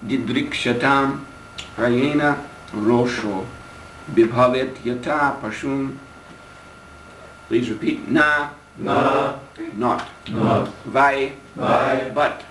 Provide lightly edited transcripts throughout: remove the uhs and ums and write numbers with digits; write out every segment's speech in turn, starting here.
didrikshatam prayena rosho bibhavet yata pashum. Please repeat. Na, Na, not. not. Vai, Vai, but.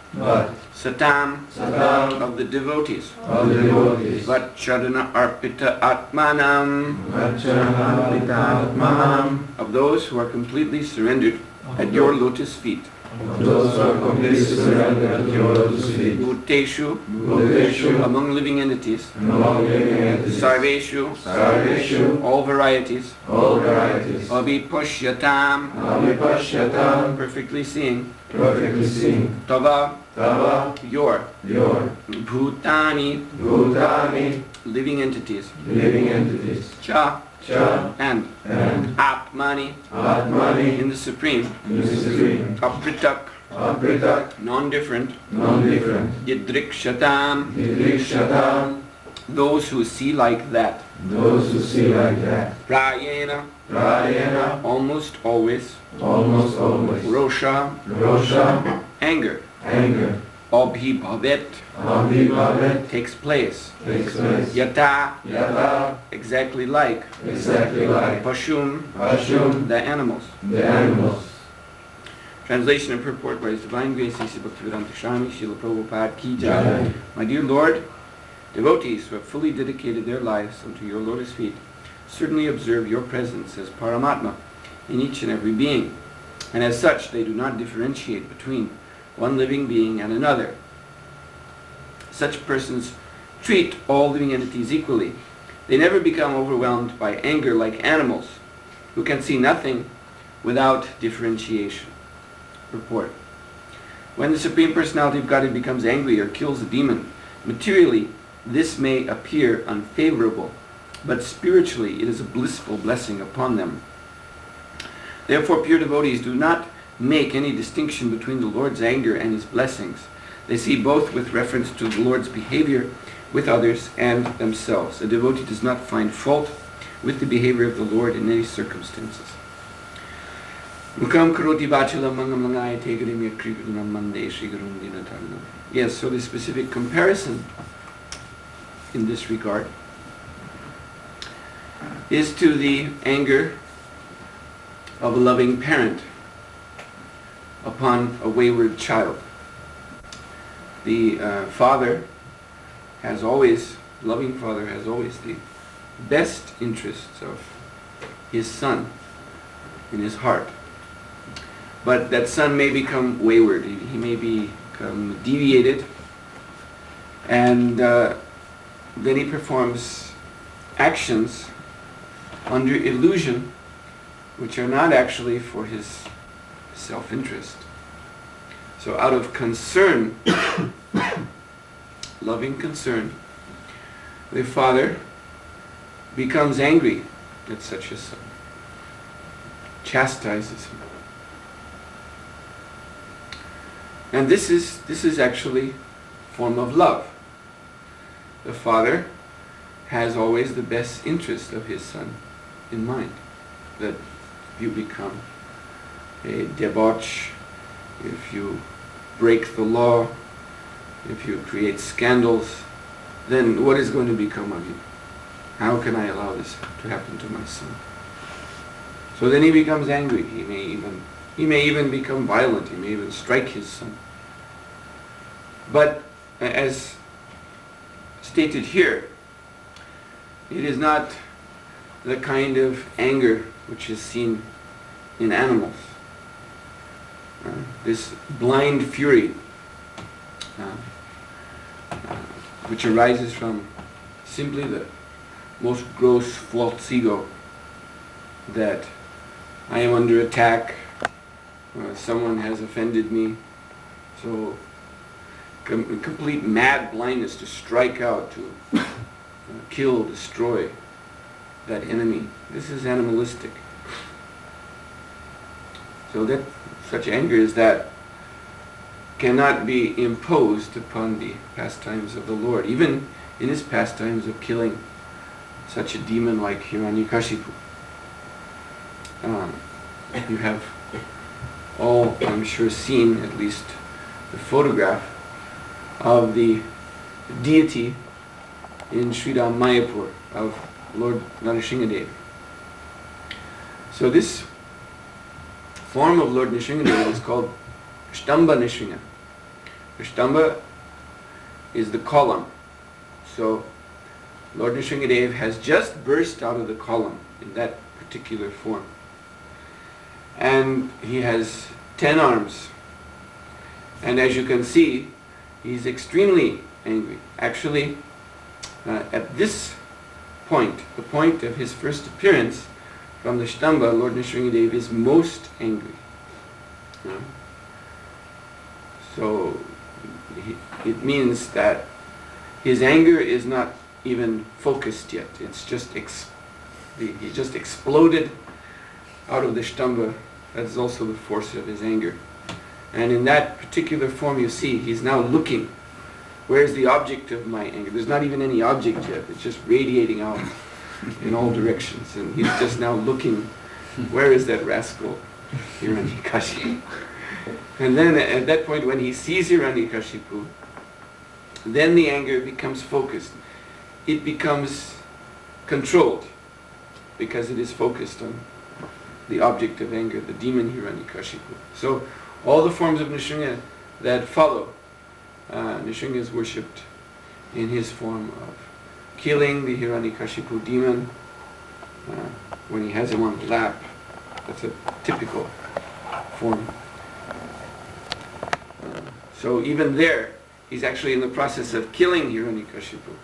Satam, Satam, of the devotees. of the devotees. Vachadana arpita atmanam, Vachana Atmanam, of those who are completely surrendered at your lotus feet. of those who are completely surrendered at your lotus feet. Bhuteshu, Bhuteshu, among living entities. among living entities. Sarveshu, Sarveshu, all varieties. all varieties. Abhipashyatam, Abhipashyatam, perfectly seeing. perfectly seen. Tava, Tava, your. your. Bhutani, Bhutani, living entities. living entities. Cha, Cha, and. and Atmani, Atmani, in the supreme. in the supreme. Apritak, Apritak, non-different. non-different. Yidrikshatam, Vidrikshatam, those who see like that. those who see like that. Prayena, Prayena, almost always. almost always. Rosha, Rosha, anger. anger. Abhibhavet, Abhibhavet, takes place. takes place. Yata, Yata, exactly like. exactly like. Pashum, Pashum, the animals. the animals. Translation and purport by His Divine Grace, A.C. Bhaktivedanta Swami, Srila Prabhupada Ki Jai. Jai. My dear Lord, devotees who have fully dedicated their lives unto your lotus feet certainly observe your presence as Paramatma in each and every being, and as such they do not differentiate between one living being and another. Such persons treat all living entities equally. They never become overwhelmed by anger like animals, who can see nothing without differentiation. Purport. When the Supreme Personality of Godhead becomes angry or kills a demon, materially this may appear unfavorable, but spiritually it is a blissful blessing upon them. Therefore pure devotees do not make any distinction between the Lord's anger and His blessings. They see both with reference to the Lord's behavior with others and themselves. A devotee does not find fault with the behavior of the Lord in any circumstances. Yes, so the specific comparison in this regard is to the anger of a loving parent upon a wayward child. The loving father has always the best interests of his son in his heart. But that son may become wayward, he may become deviated, and then he performs actions under illusion which are not actually for his self-interest. So out of concern, loving concern, the father becomes angry at such a son, chastises him. And this is actually a form of love. The father has always the best interest of his son in mind. That if you become a debauch, if you break the law, if you create scandals, then what is going to become of you? How can I allow this to happen to my son? So then he becomes angry. He may even become violent. He may even strike his son. But as stated here, it is not the kind of anger which is seen in animals. This blind fury which arises from simply the most gross false ego that I am under attack, someone has offended me, so complete mad blindness to strike out, to kill, destroy that enemy. This is animalistic. So that such anger as that cannot be imposed upon the pastimes of the Lord, even in his pastimes of killing such a demon like Hiranyakashipu. You have all, I'm sure, seen at least the photograph of the deity in Sridham Mayapur of Lord Nrsimhadev. So this form of Lord Nrsimhadev is called Stamba Nrsimha. The Stamba is the column. So Lord Nrsimhadev has just burst out of the column in that particular form. And he has 10 arms. And as you can see, he's extremely angry. Actually, at this point, the point of his first appearance from the Stamba, Lord Nrsimhadev is most angry. So it means that his anger is not even focused yet. It's just he just exploded out of the Stamba. That's also the force of his anger. And in that particular form, you see, he's now looking. Where's the object of my anger? There's not even any object yet. It's just radiating out in all directions. And he's just now looking, where is that rascal, Hiranyakashipu? And then at that point, when he sees Hiranyakashipu, then the anger becomes focused. It becomes controlled, because it is focused on the object of anger, the demon Hiranyakashipu. So all the forms of Nrsimha that follow, Nrsimha is worshipped in his form of killing the Hiranyakashipu demon when he has him on the lap. That's a typical form. So even there, he's actually in the process of killing Hiranyakashipu.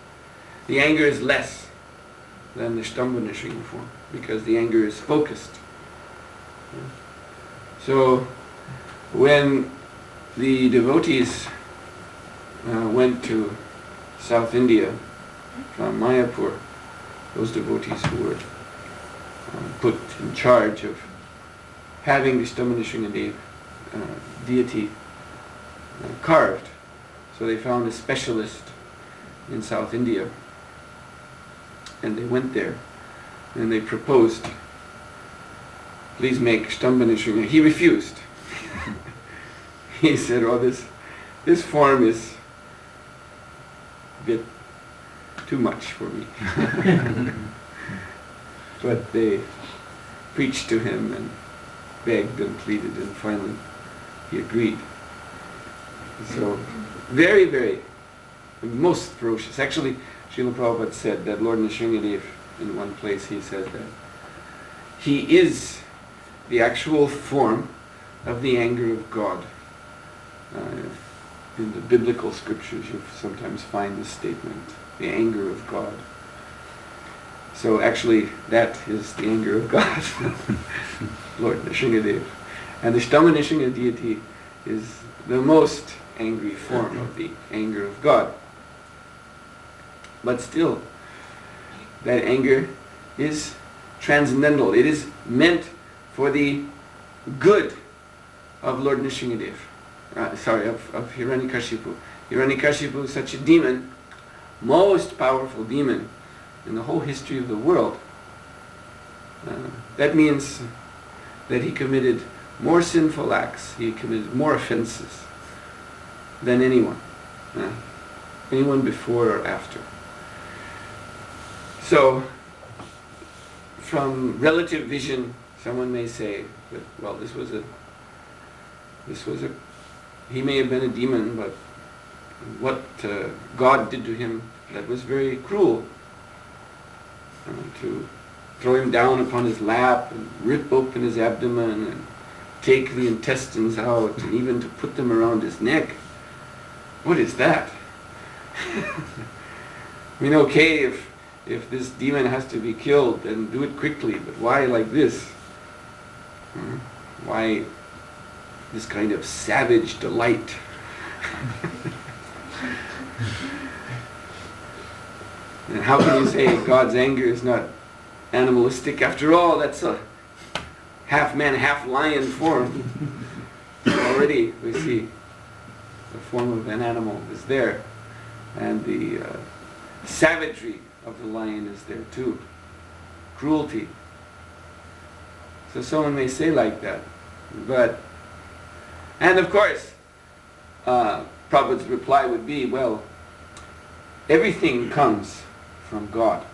The anger is less than the Stamba Nrsimha form, because the anger is focused. So when the devotees went to South India from Mayapur, those devotees who were put in charge of having the Stamba Nrsimhadev deity carved, so they found a specialist in South India, and they went there and they proposed, please make Stamba Nrsimha. He refused. He said, oh, this form is a bit too much for me. But they preached to him and begged and pleaded, and finally he agreed. So very, very, most ferocious. Actually, Srila Prabhupada said that Lord Nrsimhadev, in one place he says that he is the actual form of the anger of God. In the biblical scriptures you sometimes find this statement, the anger of God. So actually that is the anger of God, Lord Nrsimhadev. And the Stamba Nrsimha deity is the most angry form of the anger of God. But still, that anger is transcendental. It is meant for the good of Lord Nrsimhadev. Of Hiranyakashipu. Hiranyakashipu is such a demon, most powerful demon in the whole history of the world. That means that he committed more sinful acts, he committed more offenses than anyone. Anyone before or after. So, from relative vision, someone may say that, well, he may have been a demon, but what God did to him, that was very cruel. To throw him down upon his lap and rip open his abdomen and take the intestines out and even to put them around his neck. What is that? I mean, okay, if this demon has to be killed, then do it quickly, but why like this? Why this kind of savage delight? And how can you say God's anger is not animalistic? After all, that's a half man, half lion form. Already we see the form of an animal is there, and the savagery of the lion is there too. Cruelty. So someone may say like that, but, and of course, Prabhupada's reply would be, well, everything comes from God.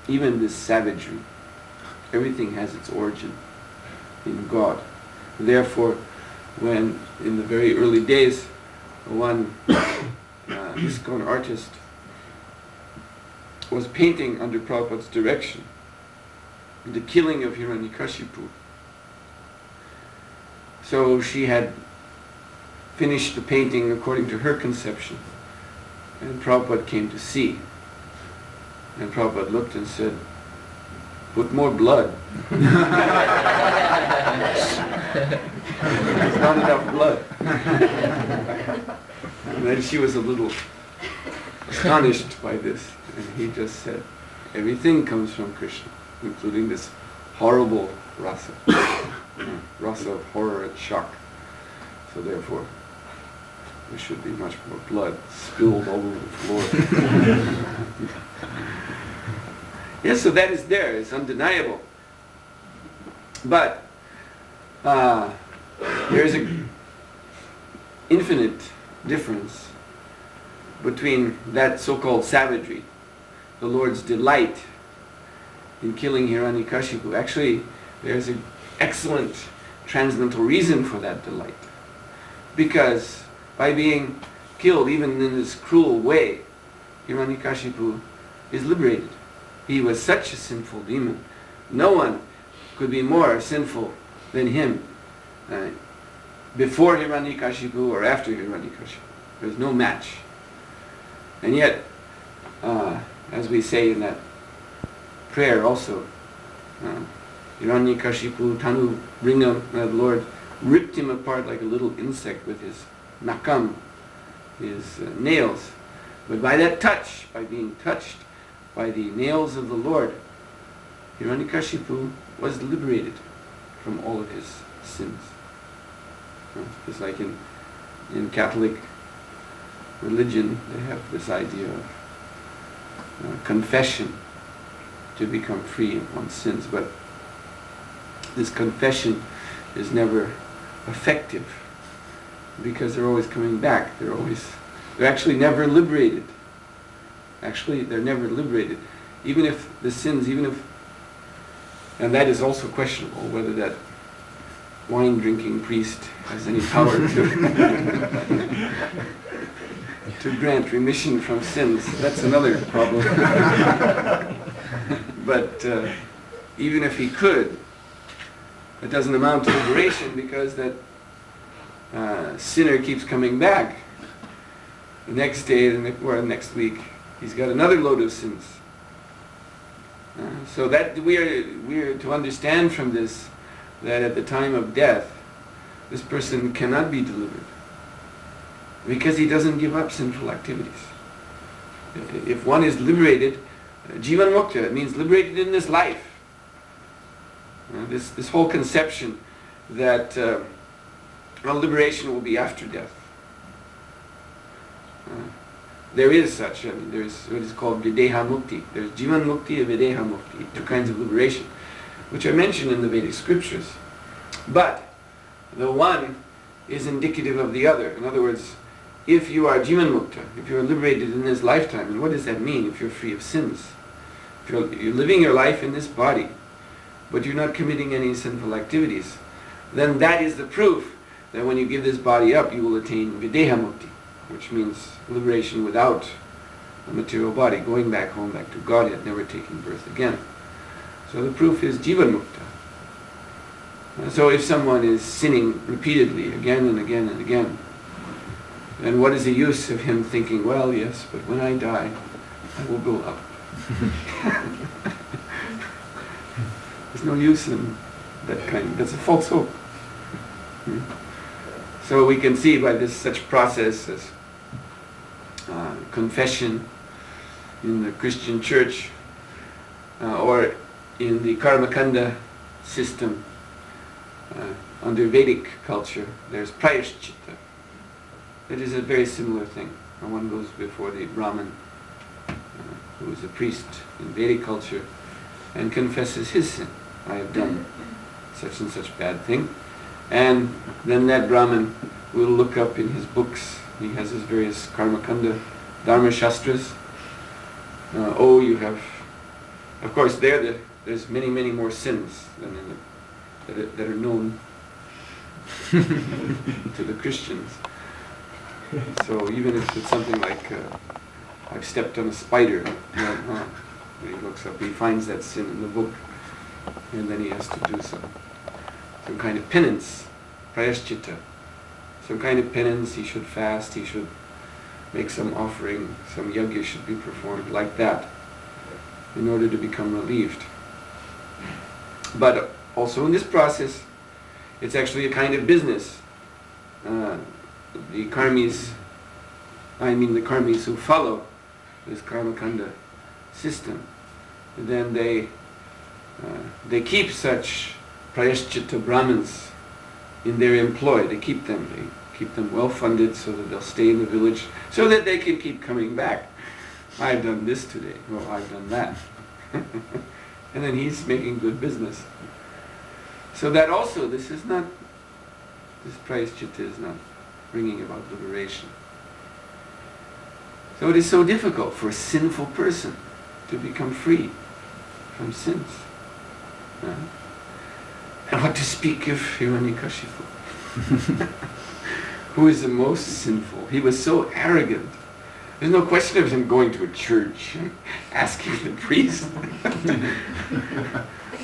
Even this savagery. Everything has its origin in God. Therefore, when in the very early days, one ISKCON artist was painting under Prabhupada's direction the killing of Hiranyakashipu. So she had finished the painting according to her conception, and Prabhupada came to see. And Prabhupada looked and said, "Put more blood." There's not enough blood. And then she was a little astonished by this, and he just said, "Everything comes from Krishna, including this horrible rasa, rasa of horror and shock. So therefore, there should be much more blood spilled all over the floor." Yes, so that is there, it's undeniable. But there is an infinite difference between that so-called savagery, the Lord's delight in killing Hiranyakashipu. Actually, there's an excellent transcendental reason for that delight. Because by being killed, even in this cruel way, Hiranyakashipu is liberated. He was such a sinful demon. No one could be more sinful than him before Hiranyakashipu or after Hiranyakashipu. There's no match. And yet, as we say in that prayer also, Hiranyakashipu Tanu Ringam, the Lord ripped him apart like a little insect with his nakam, his nails. But by that touch, by being touched by the nails of the Lord, Hiranyakashipu was liberated from all of his sins. It's like in Catholic religion, they have this idea of confession to become free of one's sins. But this confession is never effective because they're always coming back. They're actually never liberated. Actually, they're never liberated. Even if the sins, and that is also questionable, whether that wine-drinking priest has any power to grant remission from sins. That's another problem. But even if he could, it doesn't amount to liberation because that sinner keeps coming back. The next day, or the next week, he's got another load of sins. So that we are to understand from this that at the time of death, this person cannot be delivered because he doesn't give up sinful activities. If one is liberated, Jivan Mukta, it means liberated in this life. This whole conception that liberation will be after death. There is such, there's what is called Videha Mukti. There's Jivan Mukti and Videha Mukti, two kinds of liberation, which are mentioned in the Vedic scriptures. But the one is indicative of the other. In other words, if you are Jivan Mukta, if you are liberated in this lifetime, and what does that mean if you're free of sins? If you're living your life in this body, but you're not committing any sinful activities, then that is the proof that when you give this body up, you will attain Videha Mukti, which means liberation without a material body, going back home, back to Godhead, never taking birth again. So the proof is Jivan Mukta. So if someone is sinning repeatedly, again and again and again, then what is the use of him thinking, well, yes, but when I die, I will go up. There's no use in that kind. That's a false hope. So we can see by this such process as confession in the Christian church or in the Karmakanda system under Vedic culture, there's prayashchitta. It is a very similar thing. One goes before the Brahmin, who is a priest in Vedic culture, and confesses his sin. I have done such and such bad thing. And then that Brahmin will look up in his books. He has his various Karmakanda Dharma Shastras. You have, of course, there's many, many more sins than that are known to the Christians. So even if it's something like, I've stepped on a spider, he looks up, he finds that sin in the book, and then he has to do some kind of penance, prayaschitta. Some kind of penance, he should fast, he should make some offering, some yajna should be performed like that in order to become relieved. But also in this process, it's actually a kind of business. The karmis who follow this karmakanda system, then they keep such prayaschitta brahmins in their employ. They keep them well funded so that they'll stay in the village, so that they can keep coming back. I've done this today. Well, I've done that. And then he's making good business. So that also, this prayaschitta is not bringing about liberation. So it is so difficult for a sinful person to become free from sins. And what to speak of Hiranyakashipu, who is the most sinful. He was so arrogant. There's no question of him going to a church and asking the priest,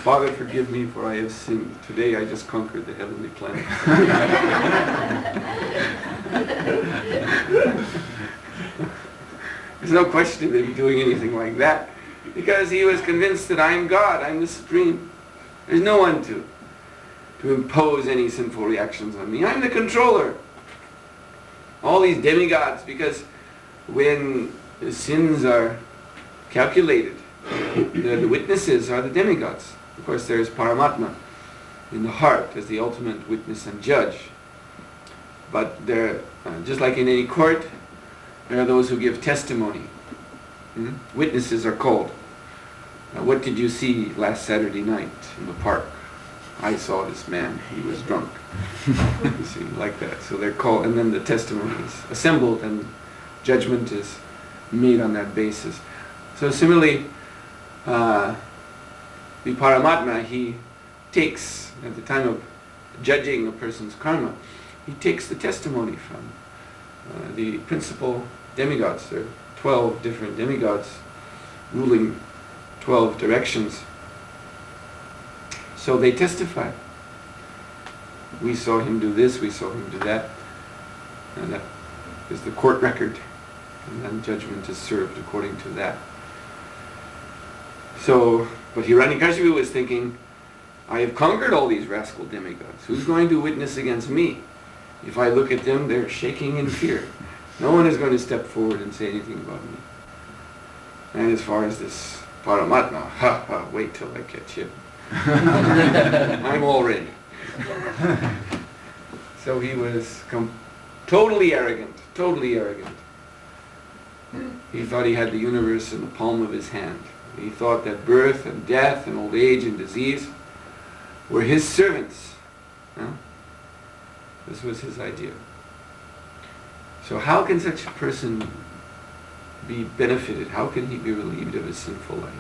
Father, forgive me for I have sinned. Today I just conquered the heavenly planet. There's no question of him doing anything like that, because he was convinced that I am God, I'm the Supreme. There's no one to impose any sinful reactions on me. I'm the controller. All these demigods, because when the sins are calculated, the witnesses are the demigods. Of course, there is Paramatma in the heart as the ultimate witness and judge. But there, just like in any court, there are those who give testimony. Witnesses are called. What did you see last Saturday night in the park? I saw this man, he was drunk. You see, like that. So they're called, and then the testimony is assembled and judgment is made on that basis. So similarly, the Paramatma, he takes, at the time of judging a person's karma, he takes the testimony from the principal demigods. There are 12 different demigods ruling 12 directions. So they testify. We saw him do this, we saw him do that. And that is the court record. And then judgment is served according to that. So, but Hiranyakashipu was thinking, I have conquered all these rascal demigods. Who's going to witness against me? If I look at them, they're shaking in fear. No one is going to step forward and say anything about me. And as far as this Paramatma, wait till I catch him. I'm all ready. So he was totally arrogant. He thought he had the universe in the palm of his hand. He thought that birth and death and old age and disease were his servants. This was his idea. So how can such a person be benefited? How can he be relieved of his sinful life?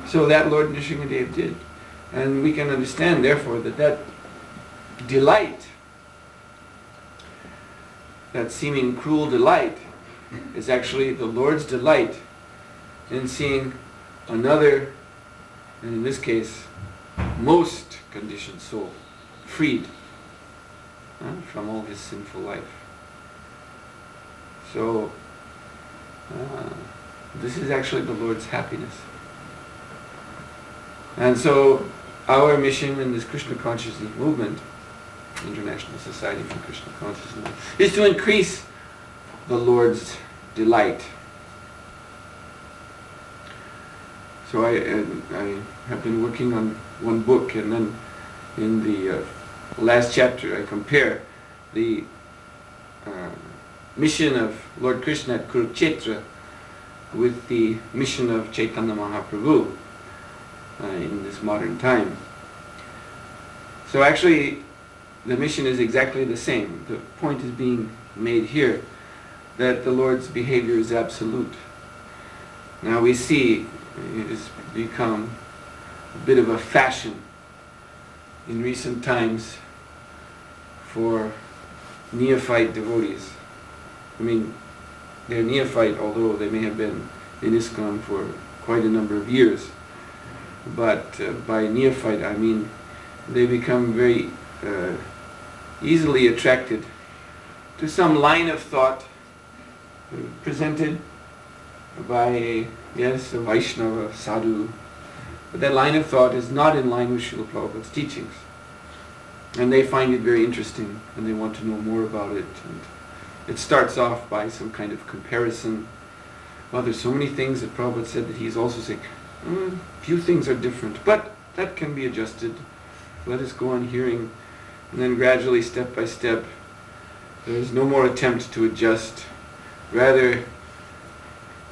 So that Lord Nrsingadev did. And we can understand, therefore, that delight, that seeming cruel delight, is actually the Lord's delight in seeing another, and in this case, most conditioned soul, freed from all his sinful life. So, this is actually the Lord's happiness. And so, our mission in this Krishna Consciousness movement, International Society for Krishna Consciousness, is to increase the Lord's delight. So I have been working on one book, and then in the last chapter I compare the mission of Lord Krishna at Kurukshetra with the mission of Chaitanya Mahaprabhu in this modern time. So actually the mission is exactly the same. The point is being made here that the Lord's behavior is absolute. Now we see it has become a bit of a fashion in recent times for neophyte devotees. I mean, they're neophyte, although they may have been in ISKCON for quite a number of years. But by neophyte, I mean they become very easily attracted to some line of thought presented by a Vaishnava, sadhu. But that line of thought is not in line with Srila Prabhupada's teachings. And they find it very interesting, and they want to know more about it. And it starts off by some kind of comparison. Well, there's so many things that Prabhupada said that he's also saying, few things are different, but that can be adjusted. Let us go on hearing. And then gradually, step by step, there is no more attempt to adjust. Rather,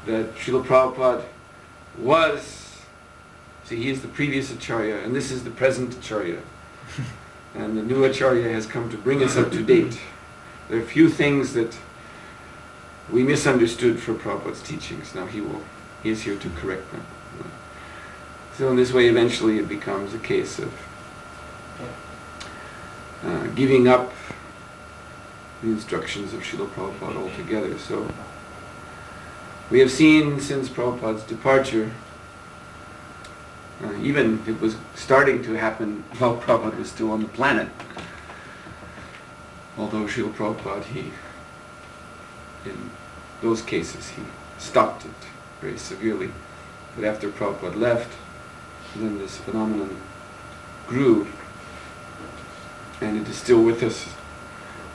that Srila Prabhupada was, he is the previous Acharya, and this is the present Acharya. And the new Acharya has come to bring us up to date. There are few things that we misunderstood for Prabhupada's teachings. Now he is here to correct them. So in this way, eventually it becomes a case of giving up the instructions of Srila Prabhupada altogether. So we have seen since Prabhupada's departure, even it was starting to happen while Prabhupada was still on the planet. Although Srila Prabhupada, in those cases, he stopped it very severely. But after Prabhupada left, then this phenomenon grew, and it is still with us.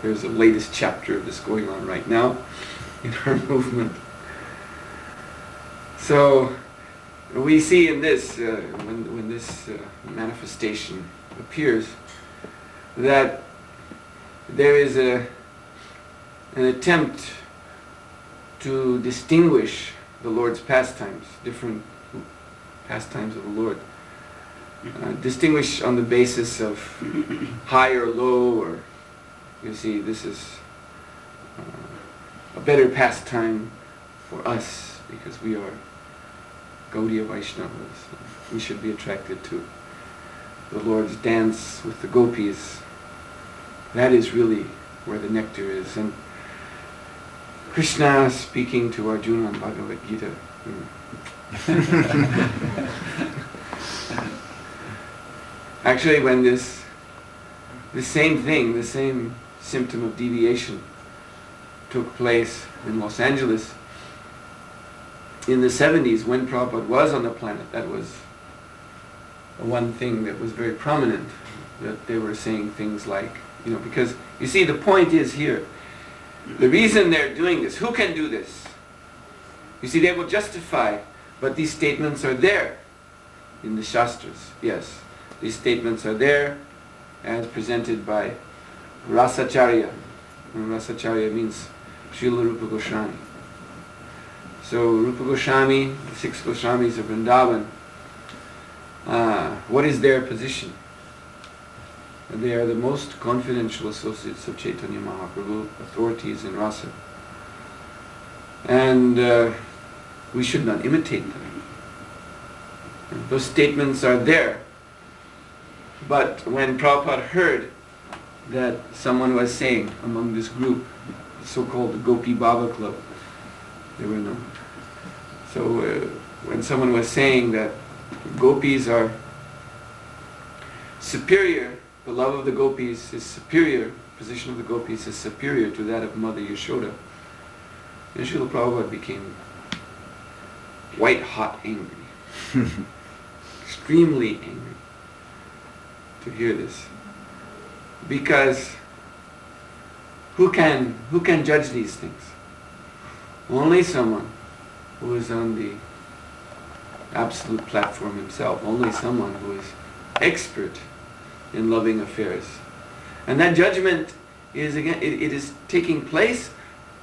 There's a latest chapter of this going on right now in our movement. So we see in this, when this manifestation appears, that there is an attempt to distinguish the Lord's pastimes, different pastimes of the Lord, distinguish on the basis of high or low, or you see, this is a better pastime for us because we are Gaudiya Vaishnavas. We should be attracted to the Lord's dance with the gopis. That is really where the nectar is. And Krishna speaking to Arjuna in Bhagavad Gita. Actually, when the same thing, the same symptom of deviation took place in Los Angeles in the 70s when Prabhupada was on the planet, that was one thing that was very prominent, that they were saying things like, because you see, the point is here, the reason they're doing this, who can do this? You see, they will justify, but these statements are there in the Shastras, yes. These statements are there as presented by Rasacharya. And Rasacharya means Srila Rupa Goswami. So Rupa Goswami, the 6 Goswamis of Vrindavan, what is their position? They are the most confidential associates of Chaitanya Mahaprabhu, authorities in Rasa. And we should not imitate them. And those statements are there. But when Prabhupada heard that someone was saying among this group, the so-called Gopi Baba Club, there were no. So when someone was saying that gopis are superior, the love of the gopis is superior, position of the gopis is superior to that of Mother Yashoda, then Srila Prabhupada became white hot angry, extremely angry to hear this. Because who can judge these things? Only someone who is on the absolute platform himself, only someone who is expert in loving affairs. And that judgment is, again, it is taking place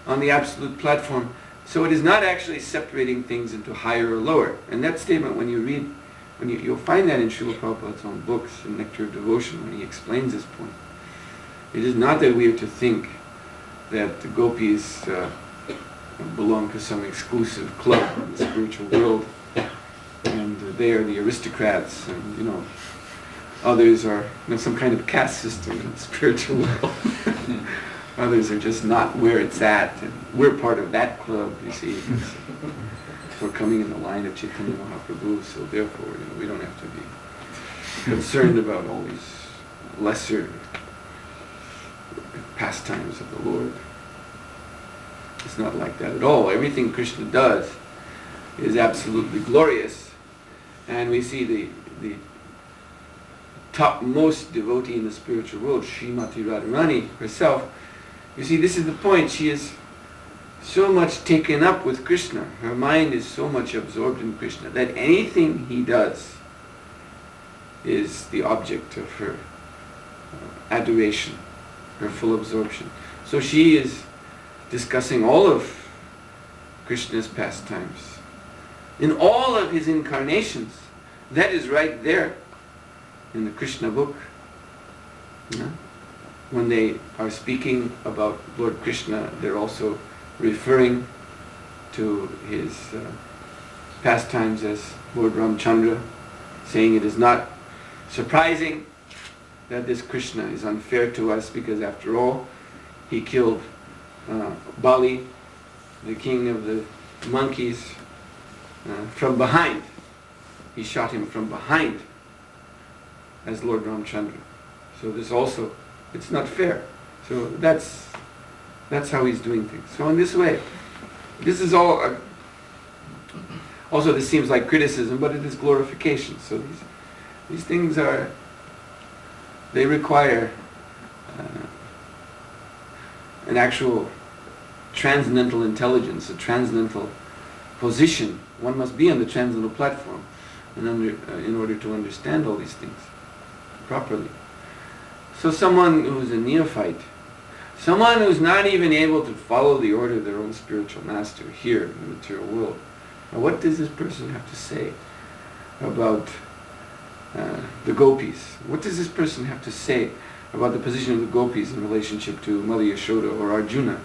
on the absolute platform. So it is not actually separating things into higher or lower. And that statement, when you read, you'll find that in Srila Prabhupada's own books, in Nectar of Devotion, when he explains this point. It is not that we are to think that the gopis belong to some exclusive club in the spiritual world, and they are the aristocrats, and others are some kind of caste system in the spiritual world. Others are just not where it's at, and we're part of that club, you see. We're coming in the line of Chaitanya Mahaprabhu, so therefore we don't have to be concerned about all these lesser pastimes of the Lord. It's not like that at all. Everything Krishna does is absolutely glorious, and we see the topmost devotee in the spiritual world, Srimati Radharani herself. You see, this is the point. She is so much taken up with Krishna. Her mind is so much absorbed in Krishna that anything he does is the object of her adoration, her full absorption. So she is discussing all of Krishna's pastimes in all of his incarnations. That is right there in the Krishna book. When they are speaking about Lord Krishna, they're also referring to his pastimes as Lord Ramchandra, saying it is not surprising that this Krishna is unfair to us, because after all, he killed Bali, the king of the monkeys, from behind. He shot him from behind as Lord Ramchandra. So this also, it's not fair. So that's how he's doing things. So in this way, this is all, also this seems like criticism, but it is glorification. So these things they require an actual transcendental intelligence, a transcendental position. One must be on the transcendental platform in order to understand all these things properly. So someone who's a neophyte, someone who's not even able to follow the order of their own spiritual master here in the material world, now what does this person have to say about the gopis? What does this person have to say about the position of the gopis in relationship to Mother Yashoda or Arjuna?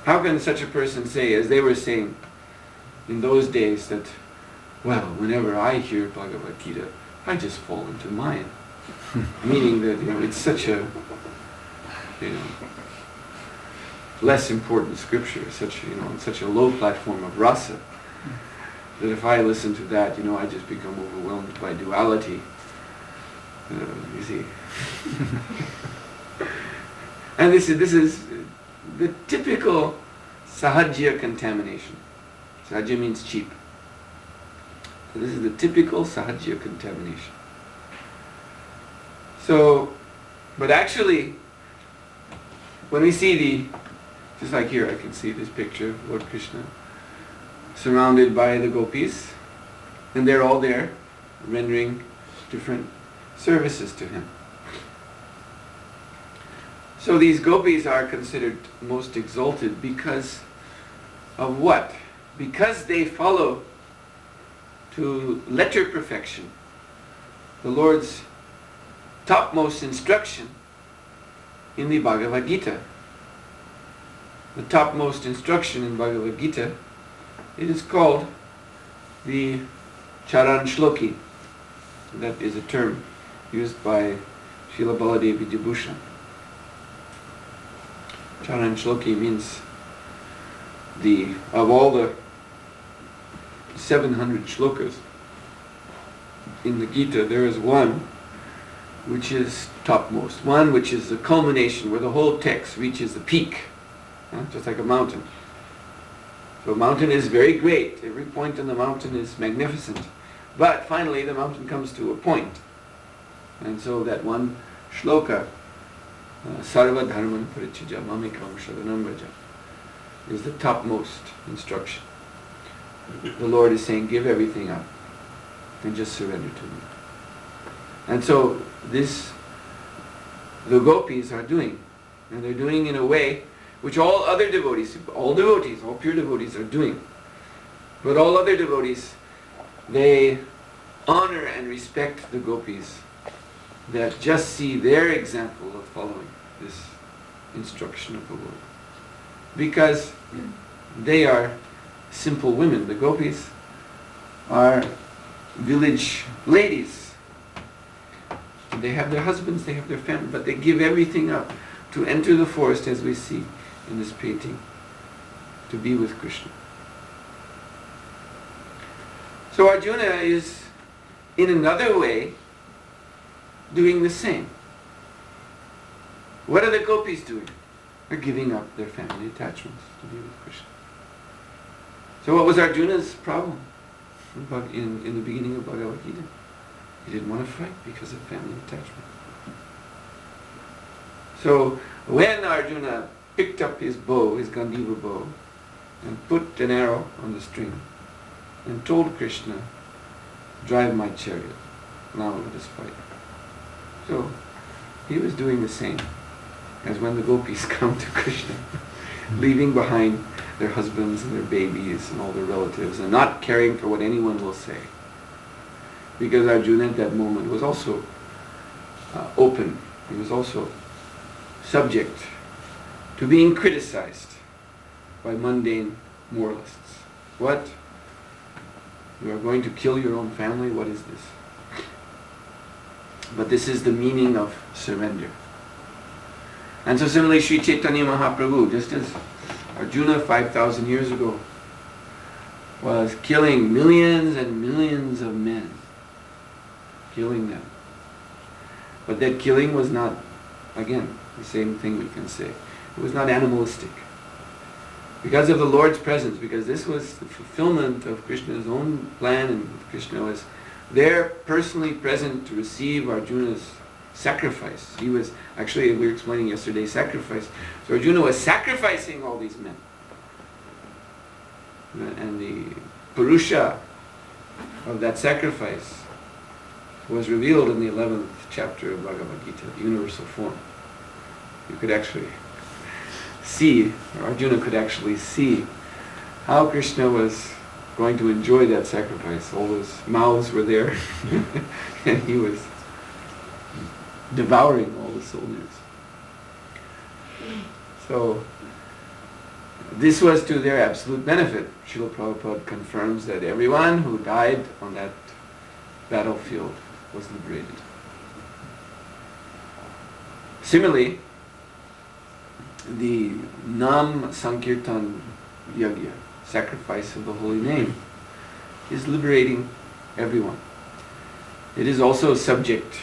How can such a person say, as they were saying in those days, that, well, whenever I hear Bhagavad Gita, I just fall into mine? Meaning that it's such a less important scripture, such a low platform of rasa, that if I listen to that, I just become overwhelmed by duality. You see. And this is the typical sahajya contamination. Sahajya means cheap. So this is the typical sahajya contamination. So, but actually, when we see just like here, I can see this picture of Lord Krishna surrounded by the gopis, and they're all there rendering different services to him. So these gopis are considered most exalted because of what? Because they follow to letter perfection the Lord's topmost instruction in the Bhagavad Gita. The topmost instruction in Bhagavad Gita, it is called the Charan Shloki. That is a term used by Srila Baladev Vidyabhushan. Charan Shloki means of all the 700 shlokas in the Gita, there is one which is topmost, one which is the culmination, where the whole text reaches the peak, just like a mountain. So a mountain is very great, every point on the mountain is magnificent, but finally the mountain comes to a point. And so that one shloka, Sarva Dharman Parichaja Mamikam Sharanam Vraja, is the topmost instruction. The Lord is saying, give everything up and just surrender to me. And so the gopis are doing, and they're doing in a way which all other devotees, all pure devotees are doing. But all other devotees, they honor and respect the gopis that just see their example of following this instruction of the Lord. Because They are simple women. The gopis are village ladies. They have their husbands, they have their family, but they give everything up to enter the forest, as we see in this painting, to be with Krishna. So Arjuna is, in another way, doing the same. What are the gopis doing? They're giving up their family attachments to be with Krishna. So what was Arjuna's problem in the beginning of Bhagavad Gita? He didn't want to fight because of family attachment. So when Arjuna picked up his bow, his Gandiva bow, and put an arrow on the string, and told Krishna, "Drive my chariot, now let us fight." So he was doing the same as when the gopis come to Krishna, leaving behind their husbands and their babies and all their relatives, and not caring for what anyone will say. Because Arjuna at that moment was also open. He was also subject to being criticized by mundane moralists. What? You are going to kill your own family? What is this? But this is the meaning of surrender. And so similarly, Sri Chaitanya Mahaprabhu, just as Arjuna 5,000 years ago was killing millions and millions of men, killing them. But that killing was not, again, the same thing we can say. It was not animalistic. Because of the Lord's presence, because this was the fulfillment of Krishna's own plan, and Krishna was there personally present to receive Arjuna's sacrifice. He was, actually we were explaining yesterday, sacrifice. So Arjuna was sacrificing all these men. And the Purusha of that sacrifice was revealed in the 11th chapter of Bhagavad Gita, the universal form. You could actually see, or Arjuna could actually see how Krishna was going to enjoy that sacrifice. All those mouths were there and he was devouring all the soldiers. So this was to their absolute benefit. Srila Prabhupada confirms that everyone who died on that battlefield was liberated. Similarly, the Nam Sankirtan Yagya, sacrifice of the holy name, is liberating everyone. It is also subject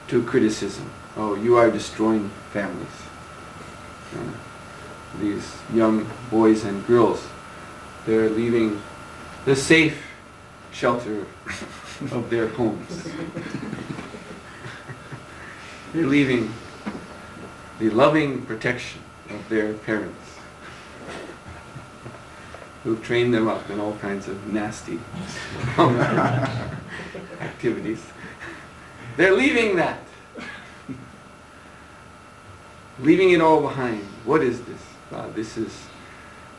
to criticism. Oh, you are destroying families. These young boys and girls, they're leaving the safe shelter of their homes. They're leaving the loving protection of their parents, who've trained them up in all kinds of nasty activities. They're leaving that. Leaving it all behind. What is this? This is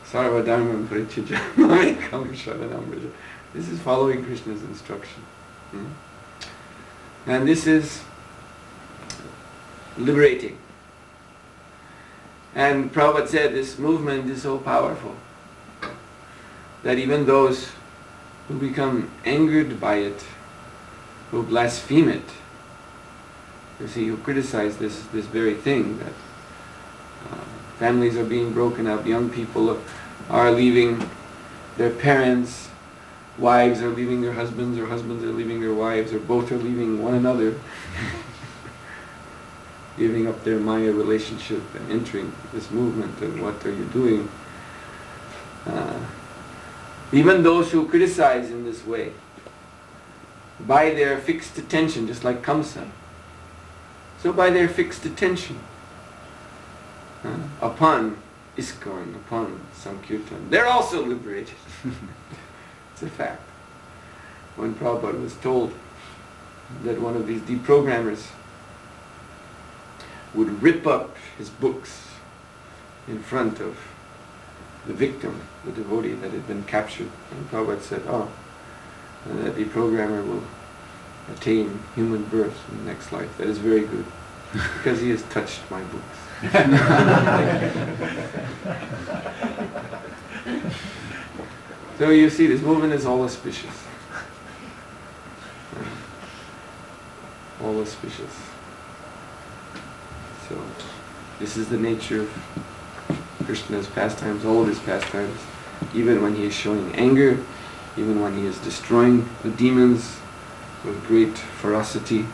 Sarva Dharmam Parityajya Mamekam Sharanam Vraja. This is following Krishna's instruction. And this is liberating. And Prabhupada said this movement is so powerful that even those who become angered by it, who blaspheme it, you see, who criticize this very thing, that families are being broken up, young people are leaving their parents, wives are leaving their husbands, or husbands are leaving their wives, or both are leaving one another, giving up their Maya relationship and entering this movement, and what are you doing? Even those who criticize in this way, by their fixed attention, just like Kamsa, so by their fixed attention upon ISKCON, upon Sankirtan, they're also liberated. It's a fact. When Prabhupada was told that one of these deprogrammers would rip up his books in front of the victim, the devotee that had been captured, and Prabhupada said, that deprogrammer will attain human birth in the next life. That is very good, because he has touched my books. So you see, this movement is all auspicious. All auspicious. So, this is the nature of Krishna's pastimes, all of his pastimes. Even when he is showing anger, even when he is destroying the demons with great ferocity,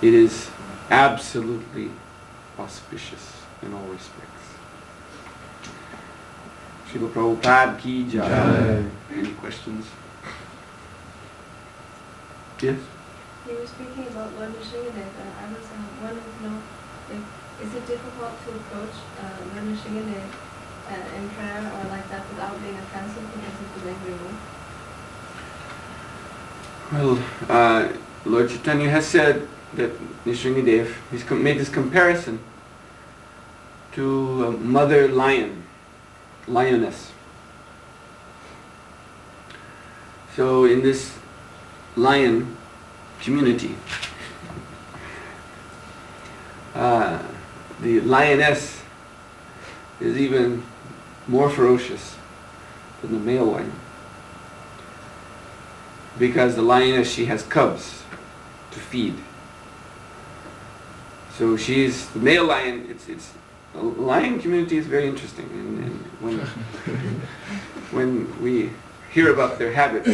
it is absolutely auspicious in all respects. Srila Prabhupada ki jai. Any questions? Yes? You were speaking about Lord Nrsimhadev. I was wanting to know, is it difficult to approach Lord Nrsimhadev in prayer or like that without being offensive because of the angry mood? Well, Lord Chaitanya has said that Nrsimhadev, he's made this comparison to a mother lioness. So in this lion community, the lioness is even more ferocious than the male lion, because the lioness, she has cubs to feed. So she's the male lion. It's the lion community is very interesting, and when we hear about their habits,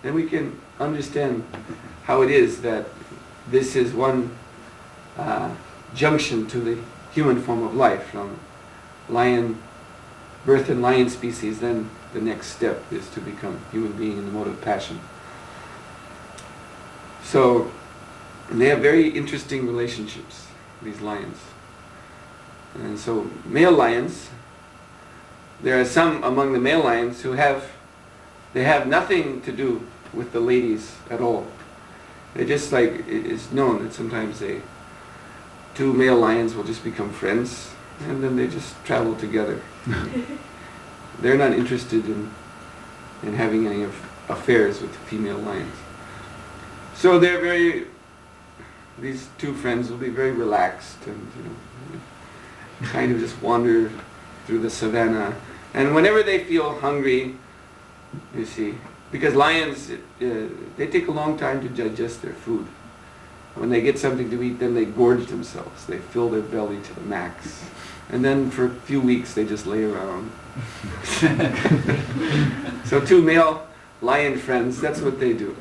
then we can understand how it is that this is one junction to the human form of life, from lion birth in lion species. Then the next step is to become human being in the mode of passion. So they have very interesting relationships, these lions. And so male lions, there are some among the male lions who have nothing to do with the ladies at all. They just, like, it's known that sometimes two male lions will just become friends, and then they just travel together. They're not interested in having any affairs with female lions. So these two friends will be very relaxed and, kind of just wander through the savannah. And whenever they feel hungry, you see, because lions, they take a long time to digest their food. When they get something to eat, then they gorge themselves. They fill their belly to the max. And then for a few weeks, they just lay around. So two male lion friends, that's what they do.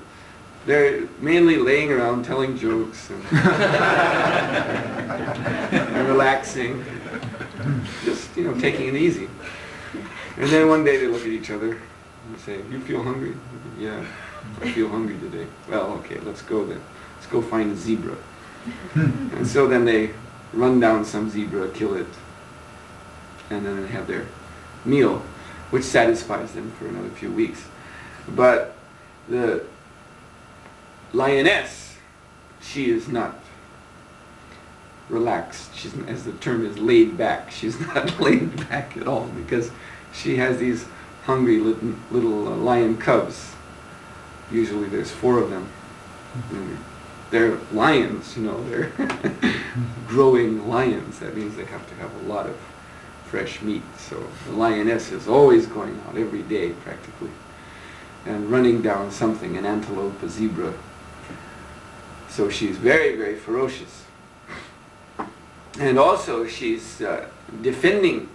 They're mainly laying around telling jokes and, and relaxing, just, taking it easy. And then one day they look at each other and say, "You feel hungry?" "Yeah, I feel hungry today." "Well, okay, let's go then. Let's go find a zebra." And so then they run down some zebra, kill it, and then they have their meal, which satisfies them for another few weeks. But the lioness, she is not relaxed. She's, as the term is, laid back. She's not laid back at all, because she has these hungry little lion cubs. Usually there's 4 of them. And they're lions, they're growing lions. That means they have to have a lot of fresh meat. So the lioness is always going out every day practically and running down something, an antelope, a zebra. So she's very, very ferocious. And also she's defending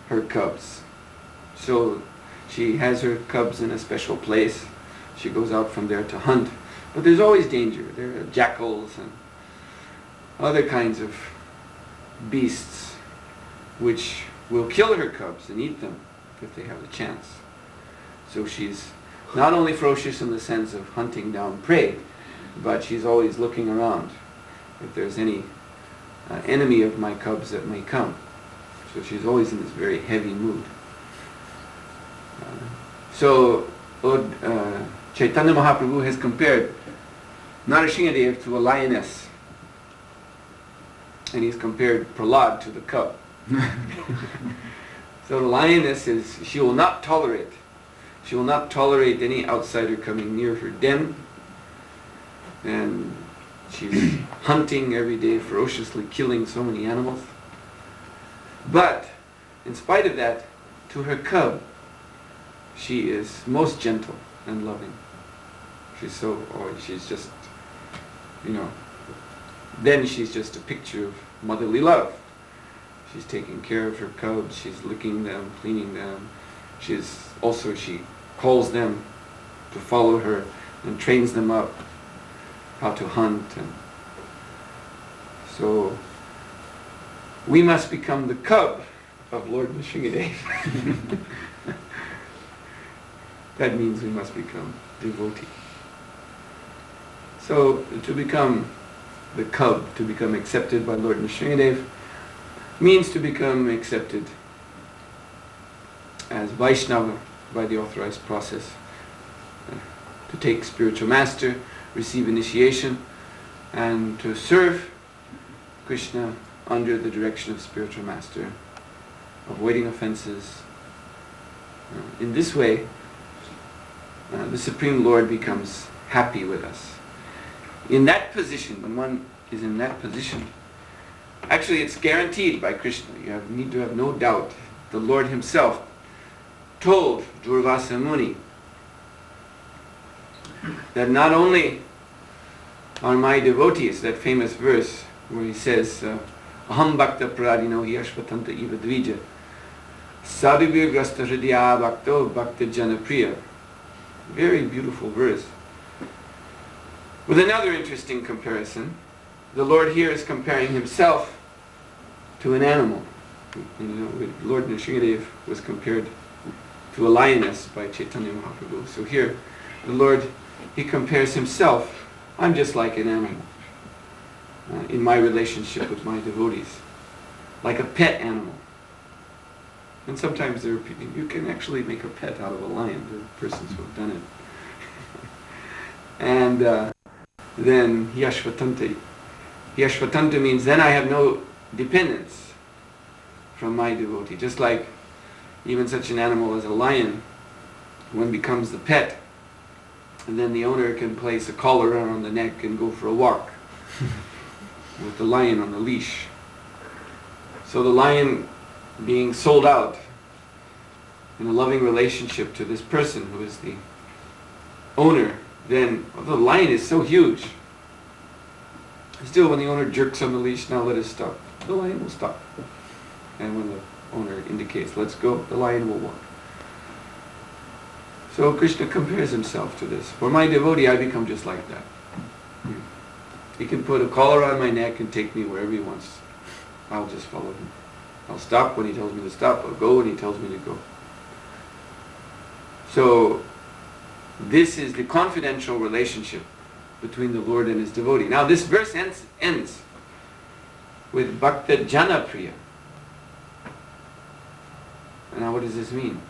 her cubs. So she has her cubs in a special place. She goes out from there to hunt. But there's always danger. There are jackals and other kinds of beasts which will kill her cubs and eat them if they have the chance. So she's not only ferocious in the sense of hunting down prey, but she's always looking around if there's any enemy of my cubs that may come. So she's always in this very heavy mood. So Chaitanya Mahaprabhu has compared Narasimhadev to a lioness, and he's compared Prahlad to the cub. So the lioness she will not tolerate any outsider coming near her den, and she's hunting every day, ferociously killing so many animals. But in spite of that, to her cub, she is most gentle and loving. She's she's just, then she's just a picture of motherly love. She's taking care of her cubs, she's licking them, cleaning them. She calls them to follow her and trains them up how to hunt. And so we must become the cub of Lord Nrsingadev. That means we must become devotee. So to become the cub, to become accepted by Lord Nrsingadev, means to become accepted as Vaishnava by the authorized process, to take spiritual master, receive initiation, and to serve Krishna under the direction of spiritual master, avoiding offenses. In this way, the Supreme Lord becomes happy with us. In that position, when one is in that position, actually it's guaranteed by Krishna. You need to have no doubt. The Lord himself told Durvasa Muni that not only are my devotees, that famous verse where he says, Aham bhakta pradino hi ashvatanta iva dvija sadhubhir grasta hridaya bhakto bhakta janapriya. Very beautiful verse. With another interesting comparison, the Lord here is comparing himself to an animal. Lord Nrsingadev was compared to a lioness by Chaitanya Mahaprabhu. So here, the Lord, he compares himself, I'm just like an animal in my relationship with my devotees, like a pet animal. And sometimes there are people, you can actually make a pet out of a lion. There are persons who have done it. And then Yashvatanta. Yashvatanta means then I have no dependence from my devotee. Just like even such an animal as a lion, one becomes the pet, and then the owner can place a collar around the neck and go for a walk with the lion on the leash. So the lion being sold out in a loving relationship to this person who is the owner, then the lion is so huge. Still, when the owner jerks on the leash, now let us stop, the lion will stop. And when the owner indicates, let's go, the lion will walk. So Krishna compares himself to this. For my devotee, I become just like that. He can put a collar on my neck and take me wherever he wants. I'll just follow him. I'll stop when he tells me to stop. I'll go when he tells me to go. So this is the confidential relationship between the Lord and his devotee. Now this verse ends with Bhakta Jana Priya. Now what does this mean?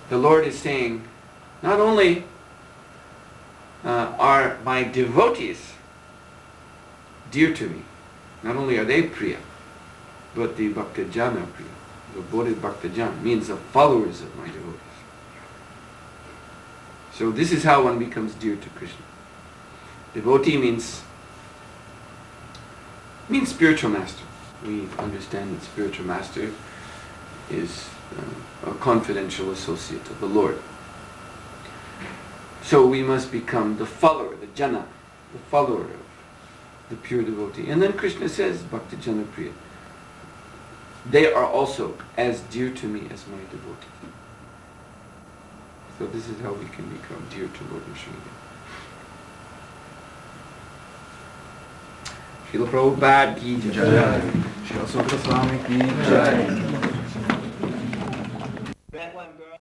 The Lord is saying, not only are my devotees dear to me, not only are they Priya, but the Bhakta Jana Priya, the Bodhi Bhakta Jana, means the followers of my devotees. So this is how one becomes dear to Krishna. Devotee means spiritual master. We understand that spiritual master is a confidential associate of the Lord. So we must become the follower, the jana, the follower of the pure devotee. And then Krishna says, Bhakta Jana Priya, they are also as dear to me as my devotees. So this is how we can become dear to Lord Nrsingadev. Srila Prabhupada ki jai. Jai. Suhotra Swami ki jai.